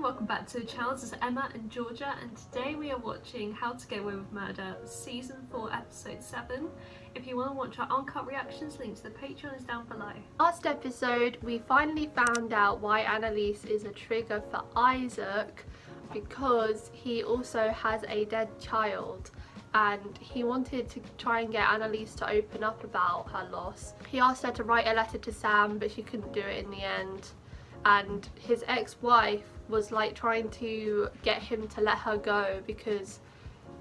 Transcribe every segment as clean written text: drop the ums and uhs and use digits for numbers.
welcome back to the channel. This is Emma and Georgia, and today we are watching How to Get Away with Murder Season 4 Episode 7. If you want to watch our uncut reactions, link to the Patreon is down below. Last episode we finally found out why Annalise is a trigger for Isaac, because he also has a dead child and he wanted to try and get Annalise to open up about her loss. He asked her to write a letter to Sam, but she couldn't do it in the end. And his ex-wife was like trying to get him to let her go because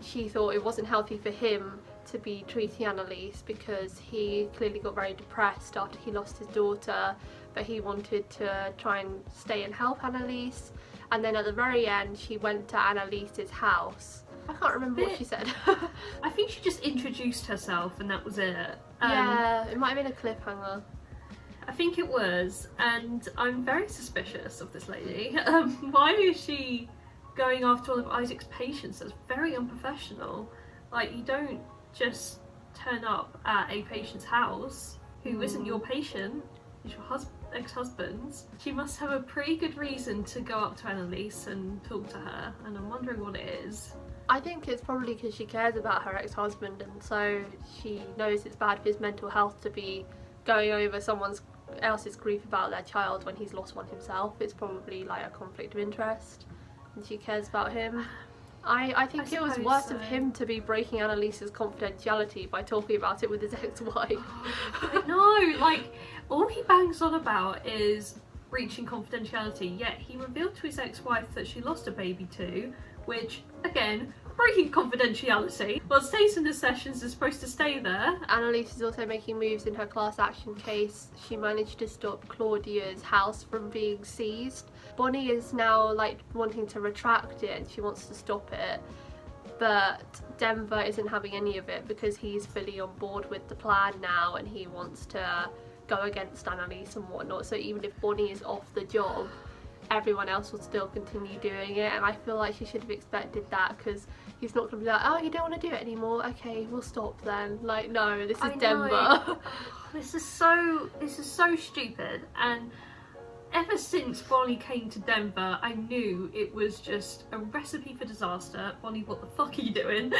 she thought it wasn't healthy for him to be treating Annalise, because he clearly got very depressed after he lost his daughter, but he wanted to try and stay and help Annalise. And then at the very end she went to Annalise's house. I can't remember what she said. I think she just introduced herself and that was it. Yeah, it might have been a cliffhanger. I think it was, and I'm very suspicious of this lady. Why is she going after all of Isaac's patients? That's very unprofessional. Like, you don't just turn up at a patient's house who isn't your patient, is your ex-husband's. She must have a pretty good reason to go up to Annalise and talk to her, and I'm wondering what it is. I think it's probably because she cares about her ex-husband, and so she knows it's bad for his mental health to be going over someone else's grief about their child when he's lost one himself. It's probably like a conflict of interest and she cares about him. I think it was worse of him to be breaking Annalise's confidentiality by talking about it with his ex-wife. I know, like, all he bangs on about is breaching confidentiality, yet he revealed to his ex-wife that she lost a baby too, which, again, breaking confidentiality. Well, stays in the sessions is supposed to stay there. Annalise is also making moves in her class action case. She managed to stop Claudia's house from being seized. Bonnie is now like wanting to retract it and she wants to stop it, but Denver isn't having any of it because he's fully on board with the plan now and he wants to go against Annalise and whatnot. So even if Bonnie is off the job, everyone else will still continue doing it, and I feel like she should have expected that, because he's not going to be like, oh, you don't want to do it anymore, okay, we'll stop then. Like, no, this is Denver. This is so stupid, and ever since Bonnie came to Denver, I knew it was just a recipe for disaster. Bonnie, what the fuck are you doing?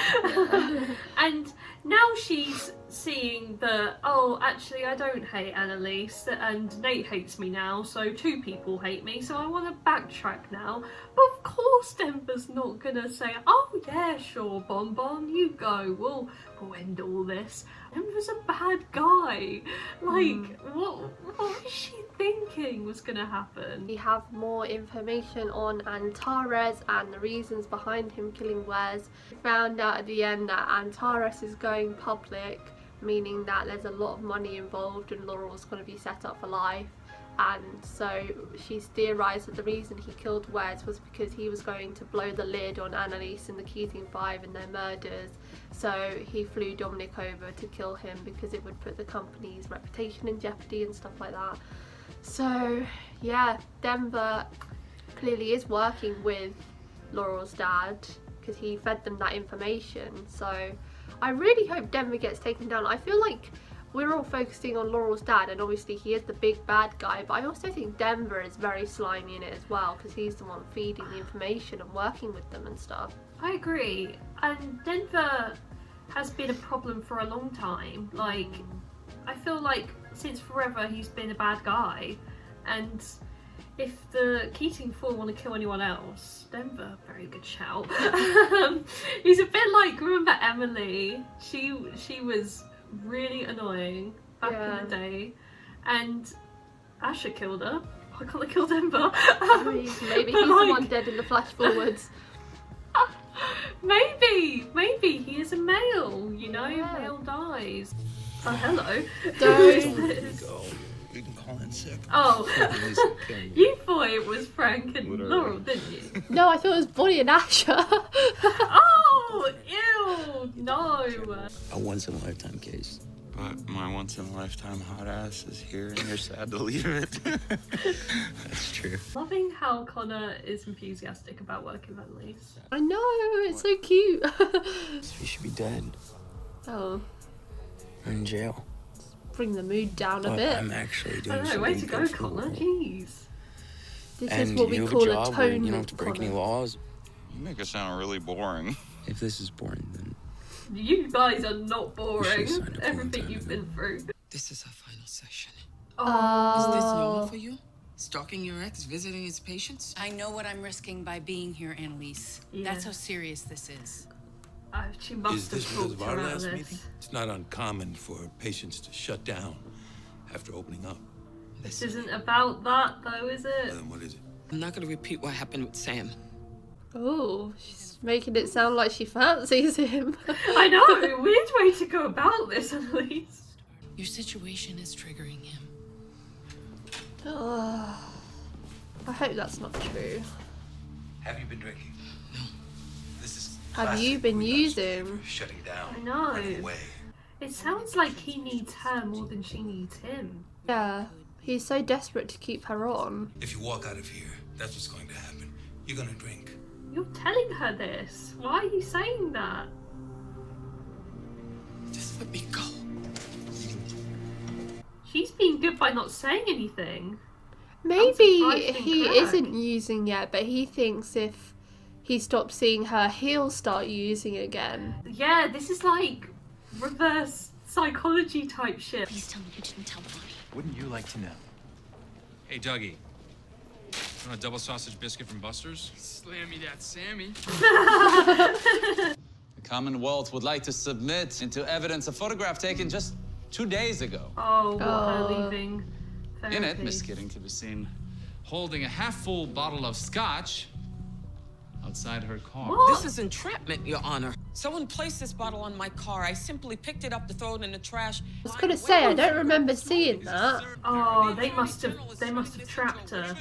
And now she's seeing that, oh, actually I don't hate Annalise and Nate hates me now, so two people hate me, so I want to backtrack now. But of course Denver's not gonna say, oh yeah, sure, Bon, you go, we'll end all this. Denver's a bad guy. Like, what was she thinking was gonna happen? We have more information on Antares and the reasons behind him killing Wes. We found out at the end that Antares is going public, meaning that there's a lot of money involved and Laurel's going to be set up for life. And so she's theorised that the reason he killed Wes was because he was going to blow the lid on Annalise and the Keating Five and their murders. So he flew Dominic over to kill him because it would put the company's reputation in jeopardy and stuff like that. So yeah, Denver clearly is working with Laurel's dad because he fed them that information. So I really hope Denver gets taken down. I feel like we're all focusing on Laurel's dad, and obviously he is the big bad guy, but I also think Denver is very slimy in it as well, because he's the one feeding the information and working with them and stuff. I agree, and Denver has been a problem for a long time. Like, I feel like since forever he's been a bad guy, and if the Keating Four want to kill anyone else, Denver, very good shout. He's a bit like, remember Emily? She was really annoying back in the day, and Asher killed her. Why can't they kill Denver? Maybe he's like, the one dead in the flash forwards. Maybe he is a male, you know, male dies. Oh, hello. You can call in sick. Oh, you thought it was Frank and Laurel, didn't you? No, I thought it was Bonnie and Asher. Oh, ew, no. A once-in-a-lifetime case. But my once-in-a-lifetime hot ass is here and you're sad to leave it. That's true. Loving how Connor is enthusiastic about working with Annalise. I know, it's so cute. You should be dead. Oh. Or in jail. Bring the mood down a But bit. I'm actually doing I know, something way to go, good for Connor, the world. jeez. This And is what we you have call a job where you don't atonement. have to break any Connor. laws. You make it sound really boring. If this is boring, then You guys are not boring. should've signed up a long Everything time you've ago. been through. This is our final session. Oh, Is this normal for you? Stalking your ex, visiting his patients? I know what I'm risking by being here, Annalise. Yeah. That's how serious this is. she Is must have this because talked of her our out of last this. meeting? It's not uncommon for patients to shut down after opening up. This isn't about that though, is it? Then what is it? I'm not gonna repeat what happened with Sam. Oh, she's making it sound like she fancies him. I know, weird way to go about this, Annalise. Your situation is triggering him. Oh, I hope that's not true. Have you been drinking? No. This is Have you classic been relapse using? behavior, shutting down, I know. running away. It sounds like he needs her more than she needs him. Yeah, he's so desperate to keep her on. If you walk out of here, that's what's going to happen. You're gonna drink. You're telling her this. Why are you saying that? Just let me go. She's being good by not saying anything. Maybe surprised he and correct. isn't using yet, but he thinks if he stops seeing her, he'll start using again. Yeah, this is like reverse psychology type shit. Please tell me you didn't tell Bonnie. Wouldn't you like to know? Hey, Dougie. Want a double sausage biscuit from Buster's? Slam me that Sammy. The Commonwealth would like to submit into evidence a photograph taken just 2 days ago. Oh, her Oh. leaving. In it, therapy. Miss Keating can be seen holding a half-full bottle of scotch outside her car. What? This is entrapment, Your Honor. Someone placed this bottle on my car. I simply picked it up to throw it in the trash. I was gonna say, I don't remember seeing that. Oh, they must have trapped her.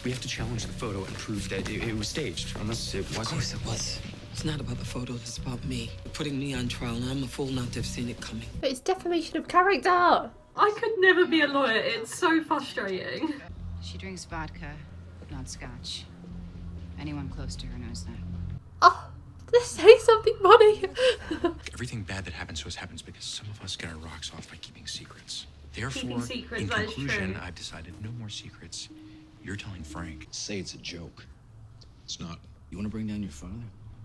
We have to challenge the photo and prove that it was staged, unless it Of wasn't. course it was. It's not about the photo, it's about me. You're putting me on trial, and I'm a fool not to have seen it coming. But it's defamation of character. I could never be a lawyer. It's so frustrating. She drinks vodka, not scotch. Anyone close to her knows that. Oh, just say something funny. Everything bad that happens to us happens because some of us get our rocks off by keeping secrets. Therefore, secrets, in that is conclusion, true. I've decided no more secrets. You're telling Frank. Say it's a joke. It's not. You want to bring down your father?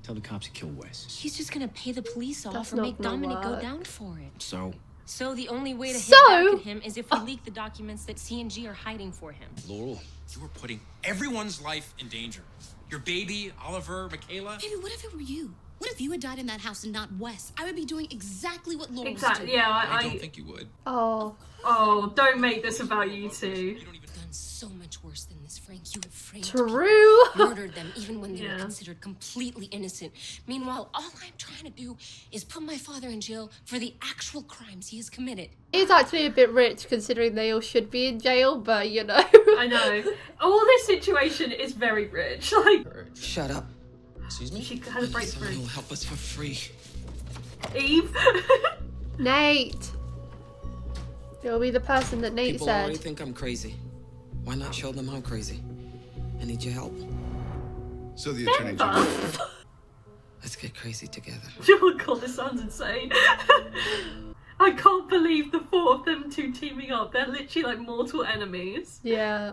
Tell the cops you killed Wes. He's just gonna pay the police off That's or not make gonna Dominic go work. down for it. So, So the only way to hit So- back at him is if we leak the documents that C&G are hiding for him. Laurel, You were putting everyone's life in danger. Your baby, Oliver, Michaela. Baby, what if it were you? What if you had died in that house and not Wes? I would be doing exactly what Laurel was Exactly. doing. Yeah, I don't think you would. Oh, Oh, don't make this about you two. Done so much worse than this, Frank. You have framed true. murdered them even when they Yeah. were considered completely innocent. Meanwhile, all I'm trying to do is put my father in jail for the actual crimes he has committed. He's actually a bit rich considering they all should be in jail, but you know. I know. All this situation is very rich. Like, Shut up. excuse me? she has a Someone breakthrough. will help us for free. Eve. Nate. It'll be the person that Nate People already said. think I'm crazy. Why not show them I'm crazy? I need your help. So the attorney general. Denver. Let's get crazy together. Oh god, this sounds insane. I can't believe the four of them two teaming up. They're literally like mortal enemies. Yeah.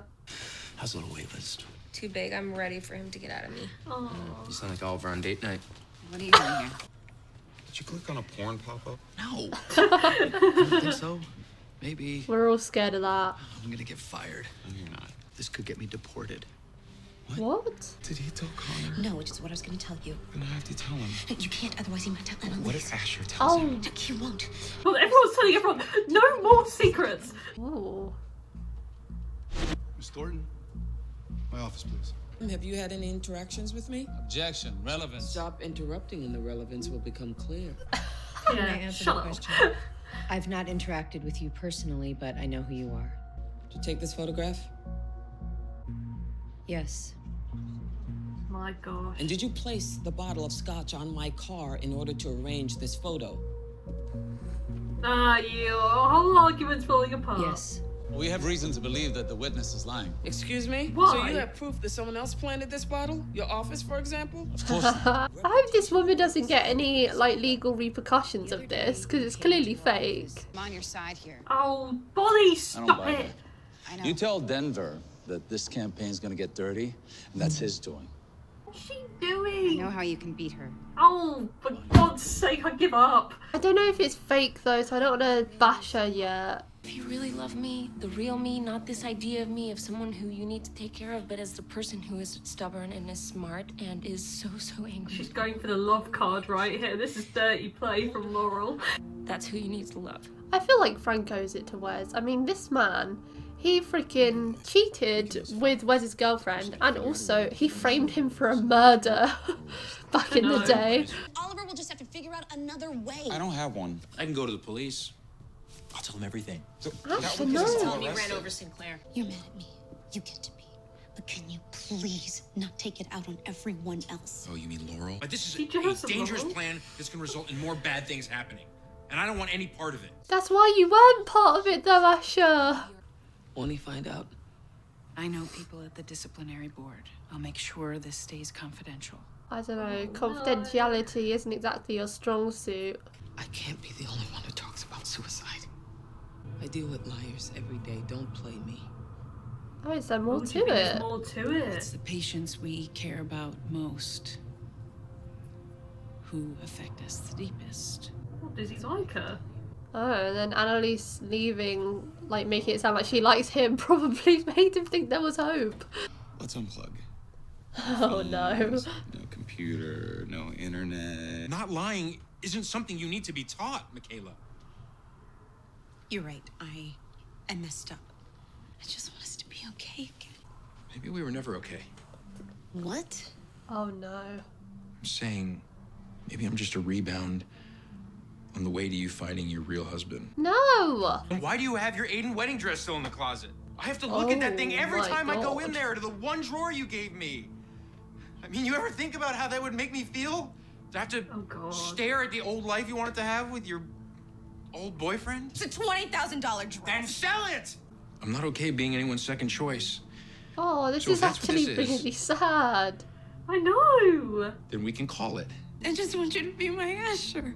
How's the little wait list? Too big. I'm ready for him to get out of me. Oh. You sound like Oliver on date night. What are you doing here? Did you click on a porn pop-up? No. I don't think so. Maybe We're all scared of that. I'm gonna get fired. No, you're not. This could get me deported. What? Did he tell Connor? No, which is what I was going to tell you. Then I have to tell him. You can't, otherwise he might tell Annalise. What if Asher tells him? Oh. He won't. Well, everyone's telling everyone, no more secrets. Oh. Miss Thornton? My office, please. Have you had any interactions with me? Objection. Relevance. Stop interrupting and the relevance will become clear. Yeah, shut up. I've not interacted with you personally, but I know who you are. Did you take this photograph? Yes. My gosh. And did you place the bottle of scotch on my car in order to arrange this photo? Ah, you. Whole argument's falling apart. Yes. We have reason to believe that the witness is lying. Excuse me? Why? So you have proof that someone else planted this bottle? Your office, for example? Of course not. I hope this woman doesn't get any like legal repercussions of this because it's clearly fake. I'm on your side here. Oh, Bolly, I don't stop buy it. that. I know. You tell Denver that this campaign's gonna get dirty, and that's his doing. What's she doing? I know how you can beat her. Oh, for God's sake, I give up. I don't know if it's fake though, so I don't want to bash her yet. If you really love me, the real me, not this idea of me of someone who you need to take care of, but as the person who is stubborn and is smart and is so angry. She's going for the love card right here. This is dirty play from Laurel. That's who you need to love. I feel like Frank owes it to Wes. I mean, this man, he freaking cheated with Wes's girlfriend, and also he framed him for a murder back in the day. Oliver will just have to figure out another way. I don't have one. I can go to the police. I'll tell them everything. Actually, no. You ran over Sinclair. You're mad at me. You get to be. But can you please not take it out on everyone else? Oh, you mean Laurel? But this is He just a dangerous Laurel. plan that's going to result in more bad things happening. And I don't want any part of it. That's why you weren't part of it though, Asher. When he find out? I know people at the disciplinary board. I'll make sure this stays confidential. I don't know, confidentiality isn't exactly your strong suit. I can't be the only one who talks about suicide. I deal with liars every day. Don't play me. Oh, is there more Do to you think there's it? more to it? It's the patients we care about most who affect us the deepest. What, does he like her? Oh, and then Annalise leaving, like making it sound like she likes him, probably made him think there was hope. Let's unplug. Oh no. No computer, no internet. Not lying isn't something you need to be taught, Michaela. You're right. I messed up. I just want us to be okay again. Maybe we were never okay. What? Oh no. I'm saying maybe I'm just a rebound on the way to you finding your real husband. No! And why do you have your Aiden wedding dress still in the closet? I have to look at that thing every my time I go in God. there to the one drawer you gave me. I mean, you ever think about how that would make me feel? To have to stare at the old life you wanted to have with your old boyfriend? It's a $20,000 dress. Then sell it! I'm not okay being anyone's second choice. Oh, this So is if that's what actually this is- really sad. I know! Then we can call it. I just want you to be my Asher.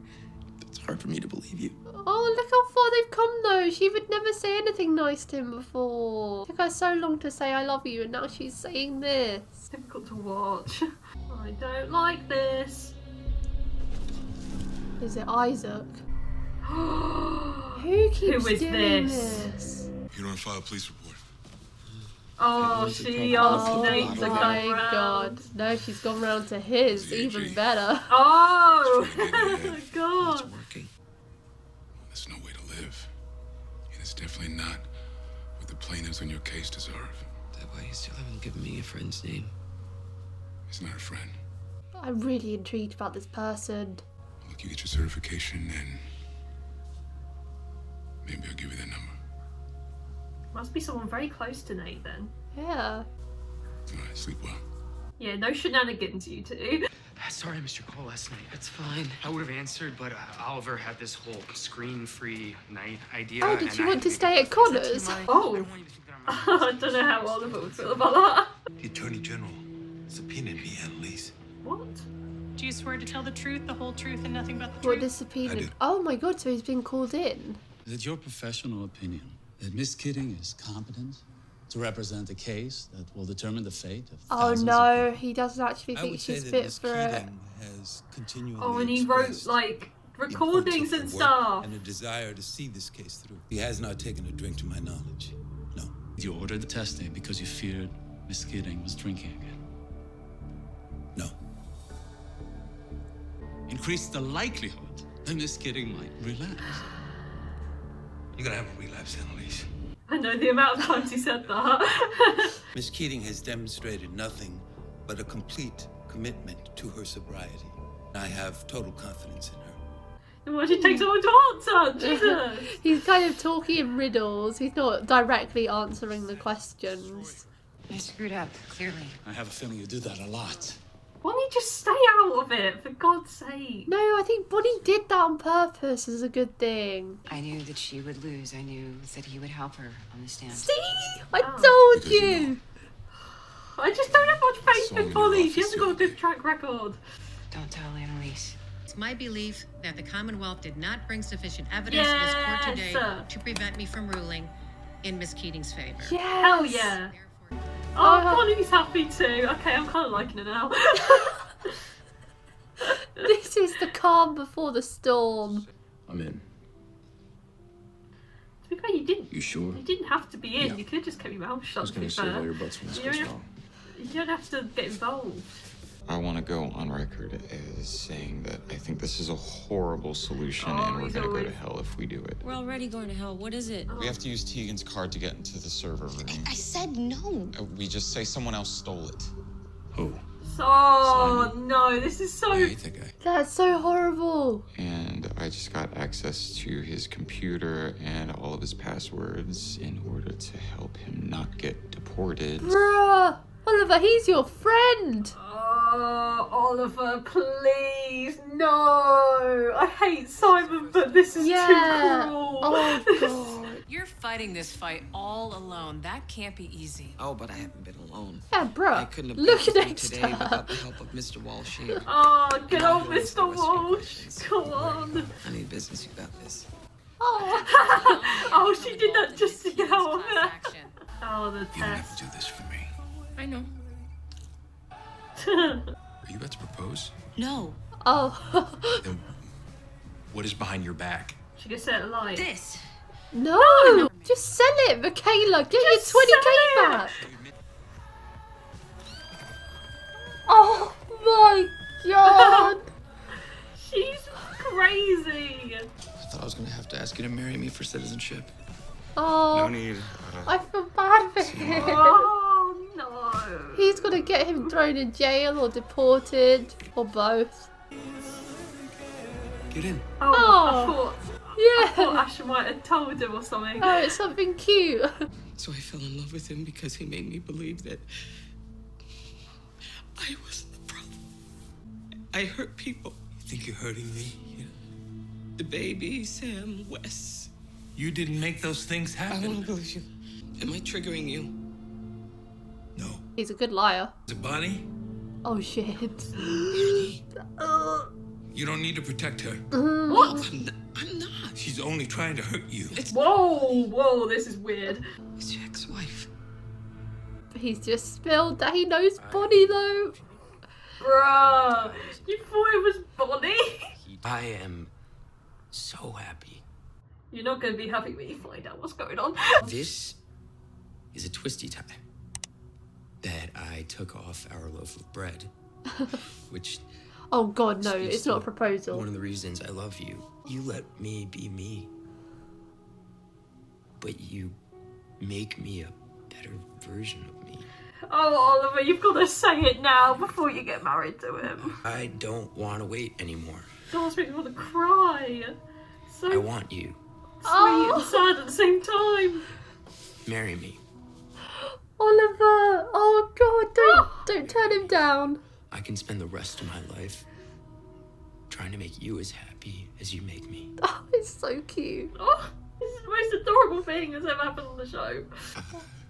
It's hard for me to believe you. Oh, look how far they've come though. She would never say anything nice to him before. It took her so long to say I love you, and now she's saying this. It's difficult to watch. I don't like this. Is it Isaac? Who keeps Who is doing this? You don't file a police report. Oh, she asked Oh Nate to come my round. God. No, she's gone round to his. Even better. Oh! It's God. working. There's no way to live. And it's definitely not what the plaintiffs on your case deserve. That why you still haven't given me a friend's name. He's not a friend. I'm really intrigued about this person. Look, you get your certification, and maybe I'll give you that number. Must be someone very close to Nate then. Yeah. All right, sleep well. Yeah, no shenanigans, you two. Sorry I missed your call last night. It's fine. I would have answered, but Oliver had this whole screen-free night idea. Oh, did and you I want had to stay at present to Connor's? my- Oh. I don't want you to think that I'm I don't know how Oliver would feel about that. The Attorney General subpoenaed me, Annalise. What? Do you swear to tell the truth, the whole truth, and nothing but the What truth? does subpoena? I do. Oh my God, so he's been called in. Is it your professional opinion that Miss Keating is competent to represent a case that will determine the fate of Oh thousands of no, he doesn't actually I think would say she's that fit Miss for it. Keating has continually Oh, and he wrote, expressed like, the importance recordings of and her work stuff. and a desire to see this case through. He has not taken a drink to my knowledge. No. You ordered the testing because you feared Miss Keating was drinking again. No. Increase the likelihood that Miss Keating might relapse. You're gonna have a relapse, Annalise. I know the amount of times he said that. Miss Keating has demonstrated nothing but a complete commitment to her sobriety. I have total confidence in her. And why she takes so long to answer? Jesus. He's kind of talking in riddles. He's not directly answering the questions. I screwed up, clearly. I have a feeling you do that a lot. Why don't you just stay out of it, for God's sake? No, I think Bonnie did that on purpose as a good thing. I knew that she would lose. I knew that he would help her on the stand. See? I told you! I just don't have much faith Someone in in your Polly. She office hasn't got a the other good track record. Don't tell Annalise. It's my belief that the Commonwealth did not bring sufficient evidence to this court today Yes. to prevent me from ruling in Miss Keating's favor. Hell yeah. Therefore, Oh, Bonnie's happy too. Okay, I'm kind of liking it now. This is the calm before the storm. I'm in. To be fair, you didn't. You sure? You didn't have to be in. Yeah. You could have just kept your mouth I shut. was To be gonna save fair, all your butts when this you goes don't, wrong. you don't have to get involved. I want to go on record as saying that I think this is a horrible solution and we're he's going to go to always- hell if we do it. We're already going to hell. What is it? We have to use Tegan's card to get into the server room. I said no. We just say someone else stole it. Who? Oh no, this is so. I hate that guy. That's so horrible. And I just got access to his computer and all of his passwords in order to help him not get deported. Bruh! Oliver, he's your friend! Oh, Oliver, please, no! I hate Simon, but this is too cruel. Oh god. You're fighting this fight all alone. That can't be easy. Oh, but I haven't been alone. Yeah, bruh. I couldn't have Look gotten at through next today to her. without the help of Mr. Walsh here. Oh, get Now on, who is the Mr. rest of your Walsh. questions? Come on. I need business. You got this. Oh. Oh, she did that just to get out of it. Oh, the You don't have test. to do this for me. I know. Are you about to propose? No. Oh. Then what is behind your back? She can set a light. This. No! Just sell it, Michaela! Get your 20k back! Oh my god! She's crazy. I thought I was gonna have to ask you to marry me for citizenship. Oh, No need. I feel bad for him. Oh no. He's gonna get him thrown in jail or deported or both. Get in. Oh, Yeah. I thought Asher might have told him or something. Oh, it's something cute. So I fell in love with him because he made me believe that I was the problem. I hurt people. You think you're hurting me? Yeah. The baby, Sam, Wes. You didn't make those things I happen. want to believe you. Am I triggering you? No. He's a good liar. Is it Bonnie? Oh shit. You don't need to protect her. What? I'm not. She's only trying to hurt you. Whoa, this is weird. It's your ex-wife. He's just spilled that he knows Bonnie though. Bruh, you thought it was Bonnie? I am so happy. You're not going to be happy when you find out what's going on. This is a twisty tie that I took off our loaf of bread, which Oh god, no, speaks it's not a to proposal. one of the reasons I love you. You let me be me, but you make me a better version of me. Oh, Oliver, you've got to say it now before you get married to him. I don't want to wait anymore. God, makes me want to cry. So I want you. sweet and sad at the same time. Marry me. Oliver! Oh god, don't turn him down. I can spend the rest of my life trying to make you as happy as you make me. Oh, it's so cute. Oh, this is the most adorable thing that's ever happened on the show.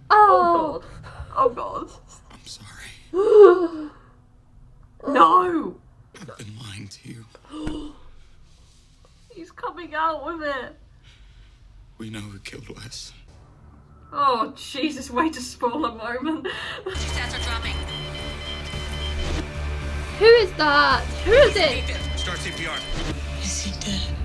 Oh, God. Oh god. I'm sorry. No! I've been lying to you. He's coming out with it. We know who killed Wes. Oh, Jesus, way to spoil a moment. Stats are dropping. Who is that? Who is it? Start CPR. Is he dead?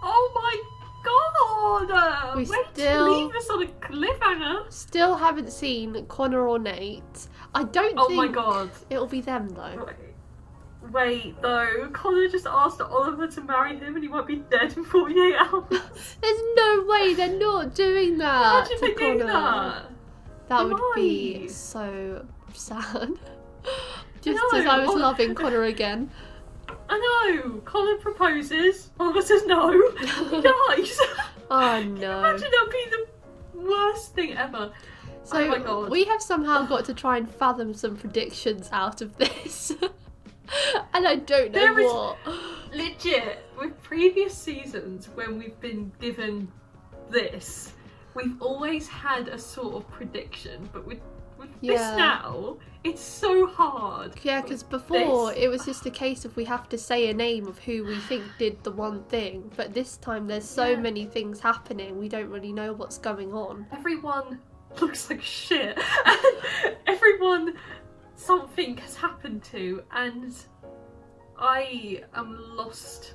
Oh my god! We Way to still- leave us on a cliffhanger. Still haven't seen Connor or Nate. I don't Oh think my god. it'll be them though. Wait, though. Connor just asked Oliver to marry him and he might be dead in 48 hours. There's no way they're not doing that. Imagine to they do Connor. that. That They would be might. so sad. Just know. as I was Ol- loving Connor again. I know. Connor proposes. Oliver says no. He dies. Oh no. Imagine that would be the worst thing ever. So oh my god. we have somehow got to try and fathom some predictions out of this. And I don't know There is- what. Legit, with previous seasons when we've been given this, we've always had a sort of prediction, but with With this now, it's so hard. Yeah, because before it was just a case of we have to say a name of who we think did the one thing, but this time there's so many things happening, we don't really know what's going on. Everyone looks like shit. Everyone something has happened to, and I am lost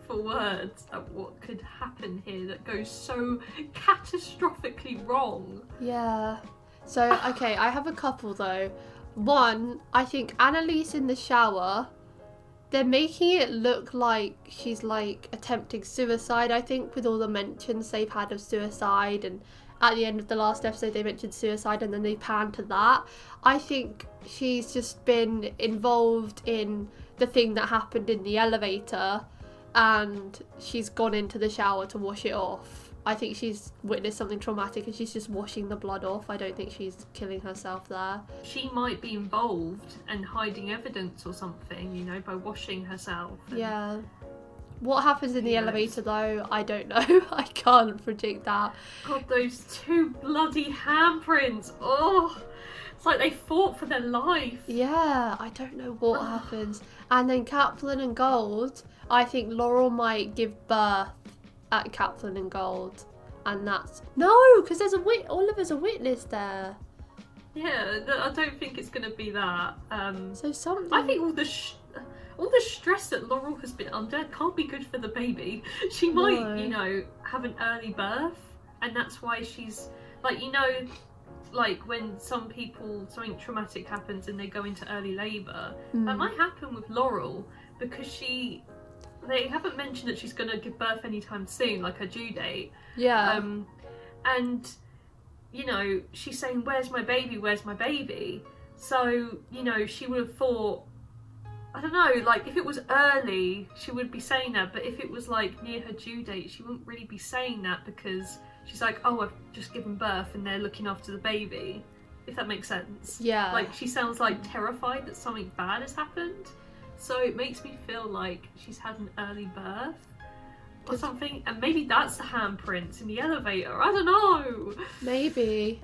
for words at what could happen here that goes so catastrophically wrong. Yeah. So, okay, I have a couple though. One, I think Annalise in the shower, they're making it look like she's like attempting suicide, I think, with all the mentions they've had of suicide, and at the end of the last episode they mentioned suicide and then they pan to that. I think she's just been involved in the thing that happened in the elevator and she's gone into the shower to wash it off. I think she's witnessed something traumatic and she's just washing the blood off. I don't think she's killing herself there. She might be involved and hiding evidence or something, you know, by washing herself. Yeah. What happens in the elevator though, I don't know. I can't predict that. God, those two bloody handprints. Oh, it's like they fought for their life. Yeah, I don't know what happens. And then Kaplan and Gold, I think Laurel might give birth at Kaplan and Gold, and that's no, because there's Oliver's a witness there. Yeah, I don't think it's gonna be that. So something. I think all the stress that Laurel has been under can't be good for the baby. She might, you know, have an early birth, and that's why she's like, you know, like when something traumatic happens and they go into early labour. That might happen with Laurel because they haven't mentioned that she's going to give birth anytime soon, like her due date. Yeah. And, you know, she's saying, where's my baby, where's my baby? So, you know, she would have thought, I don't know, like if it was early, she would be saying that, but if it was like near her due date, she wouldn't really be saying that because she's like, oh, I've just given birth and they're looking after the baby, if that makes sense. Yeah. Like she sounds like terrified that something bad has happened. So it makes me feel like she's had an early birth or something, and maybe that's the handprints in the elevator. I don't know. Maybe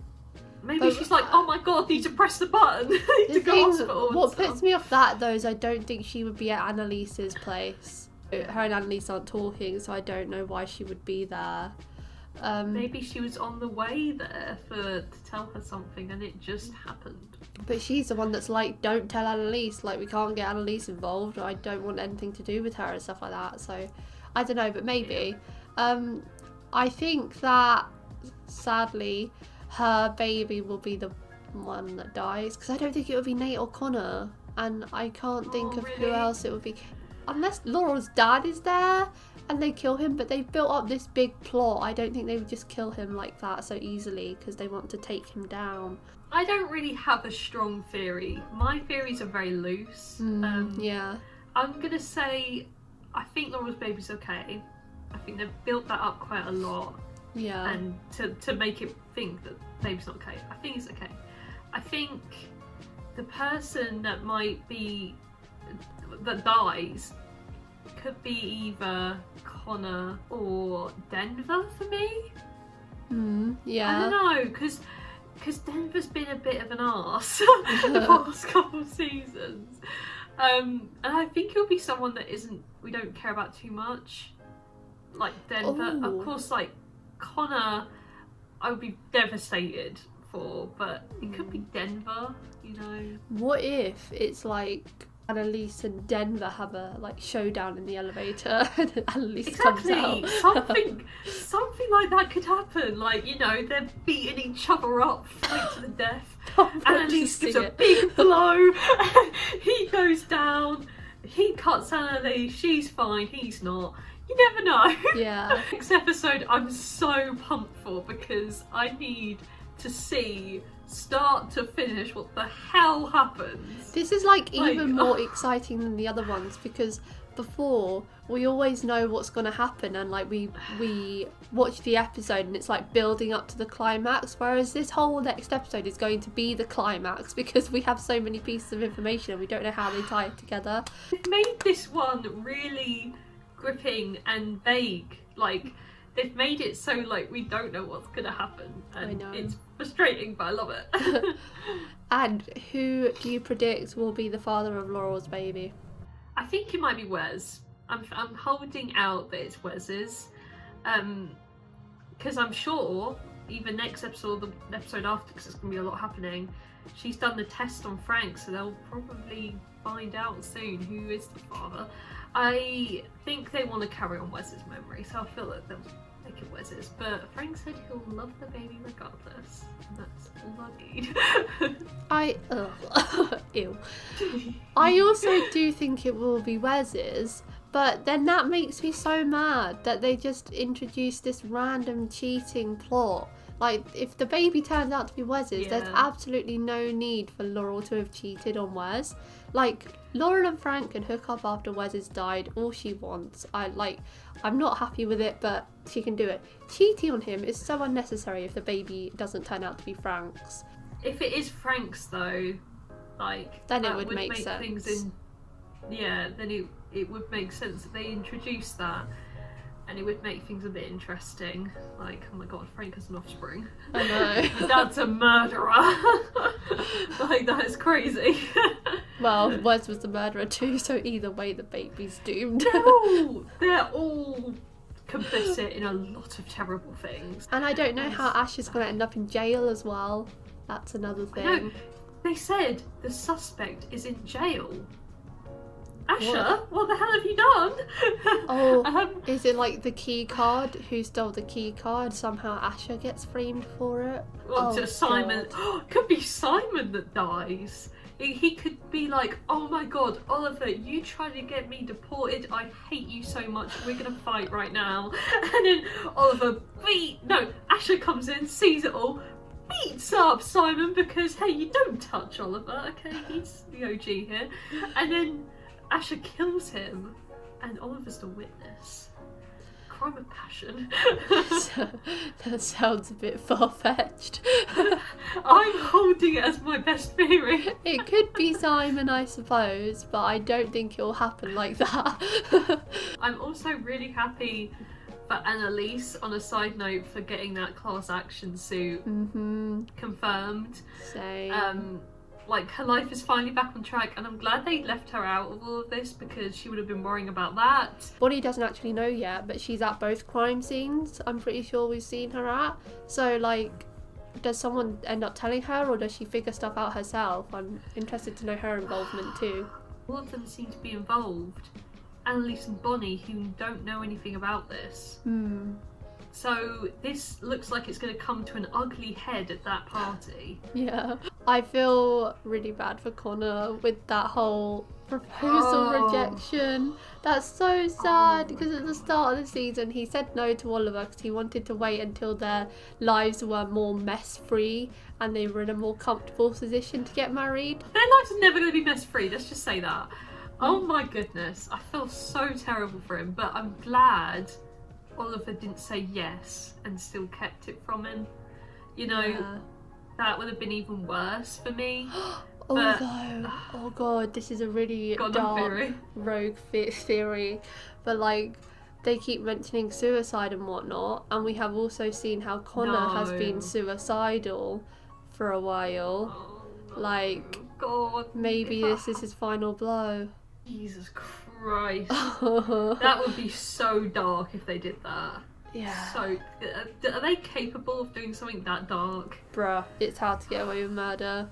she's like, oh my god, need to press the button to go to hospital. What puts me off that though is I don't think she would be at Annalise's place. Her and Annalise aren't talking, so I don't know why she would be there. Maybe she was on the way there to tell her something and it just happened. But she's the one that's like, don't tell Annalise, like we can't get Annalise involved, or I don't want anything to do with her and stuff like that. So I don't know, but maybe. I think that sadly her baby will be the one that dies, because I don't think it would be Nate or Connor, and I can't think of who else it would be, unless Laurel's dad is there and they kill him. But they've built up this big plot. I don't think they would just kill him like that so easily because they want to take him down. I don't really have a strong theory. My theories are very loose. Yeah. I'm gonna say I think Laurel's baby's okay. I think they've built that up quite a lot. Yeah. And to make it think that baby's not okay. I think it's okay. I think the person that dies could be either Connor or Denver for me. Yeah. I don't know, because Denver's been a bit of an arse the past couple of seasons. And I think he'll be someone that we don't care about too much. Like Denver. Ooh. Of course, like Connor, I would be devastated for, but it could be Denver, you know. What if it's like Annalise and Denver have a like showdown in the elevator and Annalise comes out? Something like that could happen. Like, you know, they're beating each other up, fight to the death. Annalise gives a big blow. He goes down. He cuts Annalise. She's fine. He's not. You never know. Yeah. Next episode, I'm so pumped for because I need to see start to finish what the hell happens. This is like even more exciting than the other ones, because before we always know what's going to happen and like we watch the episode and it's like building up to the climax, whereas this whole next episode is going to be the climax because we have so many pieces of information and we don't know how they tie it together. They've made this one really gripping and vague. Like they've made it so like we don't know what's gonna happen, and it's frustrating, but I love it. And who do you predict will be the father of Laurel's baby? I think it might be Wes. I'm holding out that it's Wes's, because I'm sure either next episode or the episode after, because there's gonna be a lot happening, she's done the test on Frank, so they'll probably find out soon who is the father. I think they want to carry on Wes's memory, so I feel like they'll make it Wes's. But Frank said he'll love the baby regardless, and that's all I need. Ew. I also do think it will be Wes's, but then that makes me so mad that they just introduced this random cheating plot. Like, if the baby turns out to be Wes's, there's absolutely no need for Laurel to have cheated on Wes. Like, Laurel and Frank can hook up after Wes has died all she wants. I'm not happy with it, but she can do it. Cheating on him is so unnecessary if the baby doesn't turn out to be Frank's. If it is Frank's though, like, then it that would make sense. Things then it would make sense that they introduced that. And it would make things a bit interesting. Like, oh my god, Frank has an offspring. I know. His dad's a murderer. Like, that is crazy. Well, Wes was the murderer too, so either way the baby's doomed. They're all complicit in a lot of terrible things. And I don't know how Ash is going to end up in jail as well. That's another thing. They said the suspect is in jail. Asher, what the hell have you done? Oh, is it like the key card? Who stole the key card? Somehow Asher gets framed for it? Well, just Simon. Could be Simon that dies. He could be like, oh my god, Oliver, you tried to get me deported. I hate you so much. We're gonna fight right now. And then Oliver Asher comes in, sees it all, beats up Simon because, hey, you don't touch Oliver, okay? He's the OG here. And then Asher kills him, and Oliver's the witness. Crime of passion. That sounds a bit far-fetched. I'm holding it as my best theory. It could be Simon, I suppose, but I don't think it'll happen like that. I'm also really happy for Annalise, on a side note, for getting that class action suit confirmed. Same. Like, her life is finally back on track, and I'm glad they left her out of all of this because she would have been worrying about that. Bonnie doesn't actually know yet, but she's at both crime scenes. I'm pretty sure we've seen her at. So, like, does someone end up telling her, or does she figure stuff out herself? I'm interested to know her involvement too. All of them seem to be involved. Annalise and Bonnie, who don't know anything about this. So this looks like it's going to come to an ugly head at that party. Yeah. I feel really bad for Connor with that whole proposal rejection. That's so sad because at the start of the season he said no to Oliver because he wanted to wait until their lives were more mess free and they were in a more comfortable position to get married. Their lives are never going to be mess free, let's just say that. Oh my goodness, I feel so terrible for him, but I'm glad Oliver didn't say yes and still kept it from him. You know, that would have been even worse for me. Although, oh god, this is a really dark rogue theory, but like, they keep mentioning suicide and whatnot, and we have also seen how Connor has been suicidal for a while. Like, god, maybe this is his final blow. Jesus Christ. That would be so dark if they did that. Yeah. So, are they capable of doing something that dark? Bruh, it's hard to get away with murder.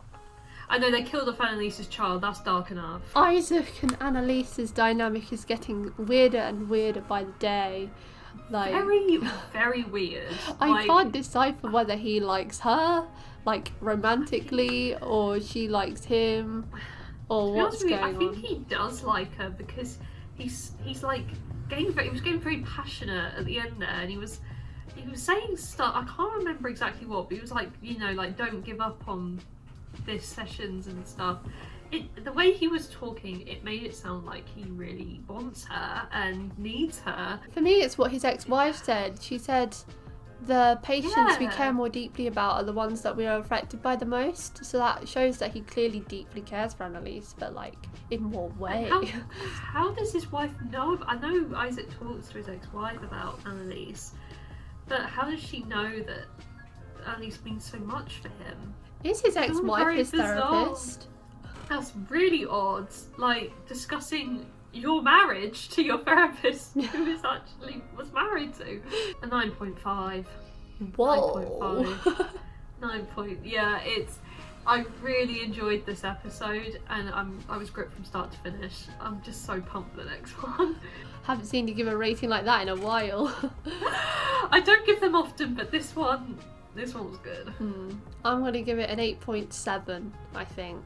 I know they killed off Annalise's child, that's dark enough. Isaac and Annalise's dynamic is getting weirder and weirder by the day. Like, very, very weird. I can't decipher whether he likes her, like, romantically, or she likes him, or what's going on. I think he does like her because he's like he was getting very passionate at the end there, and he was saying stuff, I can't remember exactly what, but he was like, you know, like, don't give up on this sessions and stuff. The way he was talking, it made it sound like he really wants her and needs her. For me, it's what his ex-wife said. She said, the patients we care more deeply about are the ones that we are affected by the most. So that shows that he clearly deeply cares for Annalise, but like, in what way? How does his wife know? I know Isaac talks to his ex-wife about Annalise, but how does she know that Annalise means so much for him. Is his It's all ex-wife very his bizarre. therapist? That's really odd. Like, discussing your marriage to your therapist who is actually was married to. A 9.5. Whoa. 9 yeah, I really enjoyed this episode, and I was gripped from start to finish. I'm just so pumped for the next one. Haven't seen you give a rating like that in a while. I don't give them often, but this one was good. I'm gonna give it an 8.7, I think.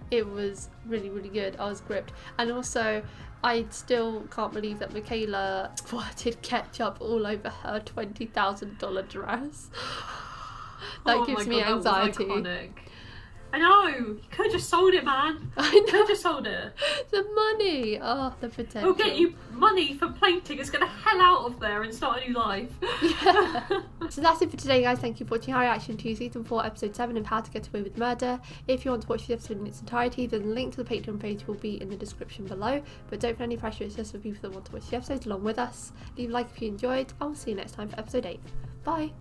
It was really, really good. I was gripped. And also, I still can't believe that Michaela squirted ketchup all over her $20,000 dress. That gives me anxiety. That was iconic. I know! You could have just sold it, man. I know. You could have just sold it. The money! Oh, the potential. We'll get you money for plane tickets. Get the hell out of there and start a new life. Yeah. So that's it for today, guys. Thank you for watching our reaction to Season 4, Episode 7 of How to Get Away with Murder. If you want to watch the episode in its entirety, then the link to the Patreon page will be in the description below. But don't feel any pressure, it's just for people that want to watch the episodes along with us. Leave a like if you enjoyed, and we'll see you next time for Episode 8. Bye!